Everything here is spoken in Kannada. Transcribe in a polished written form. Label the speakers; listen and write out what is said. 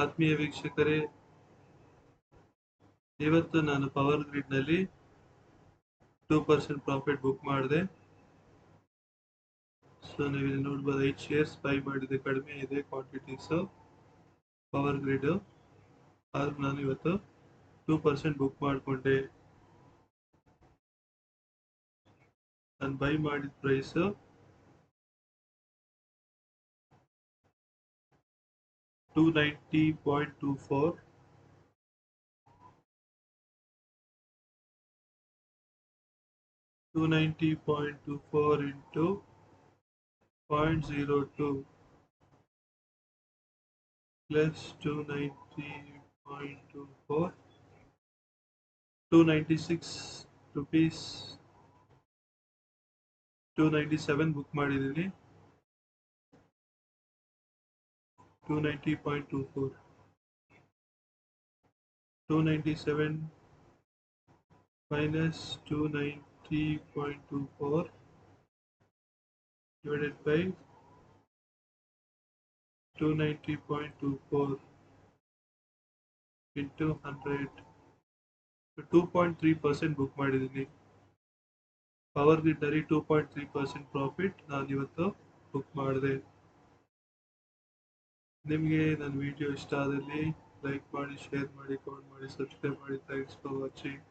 Speaker 1: ಆತ್ಮೀಯ ವೀಕ್ಷಕರೇ, ಇವತ್ತು ನಾನು ಪವರ್ ಗ್ರಿಡ್ ನಲ್ಲಿ 2% ಪ್ರಾಫಿಟ್ ಬುಕ್ ಮಾಡಿದೆ. ಸೊ ನೀವು ಇಲ್ಲಿ ನೋಡಬಹುದು 5 ಶೇರ್ಸ್ ಬೈ ಮಾಡಿದೆ, ಕಡಿಮೆ ಇದೆ ಕ್ವಾಂಟಿಟೀಸ್ ಪವರ್ ಗ್ರಿಡ್. ಆದ್ರೂ ನಾನು ಇವತ್ತು 2% ಬುಕ್ ಮಾಡಿಕೊಂಡೆ. ನಾನು ಬೈ ಮಾಡಿದ price 290.24. 290.24 into 0.02 plus 290.24, 296 rupees, 297 book ಮಾಡಿದ್ದೀನಿ. 290.24, 297 minus 290.24 divided by 290.24 into 100. 2.3% book ಮಾಡಿದ್ದೀನಿ. ಪವರ್ ಗ್ರಿಡ್ ನಲ್ಲಿ 2.3% ಪ್ರಾಫಿಟ್ ನಾನು ಇವತ್ತು ಬುಕ್ ಮಾಡಿದೆ. ನಿಮಗೆ ನನ್ನ ವಿಡಿಯೋ ಇಷ್ಟ ಆದಲ್ಲಿ ಲೈಕ್ ಮಾಡಿ, ಶೇರ್ ಮಾಡಿ, ಕಾಮೆಂಟ್ ಮಾಡಿ, ಸಬ್ಸ್ಕ್ರೈಬ್ ಮಾಡಿ. Thanks for watching.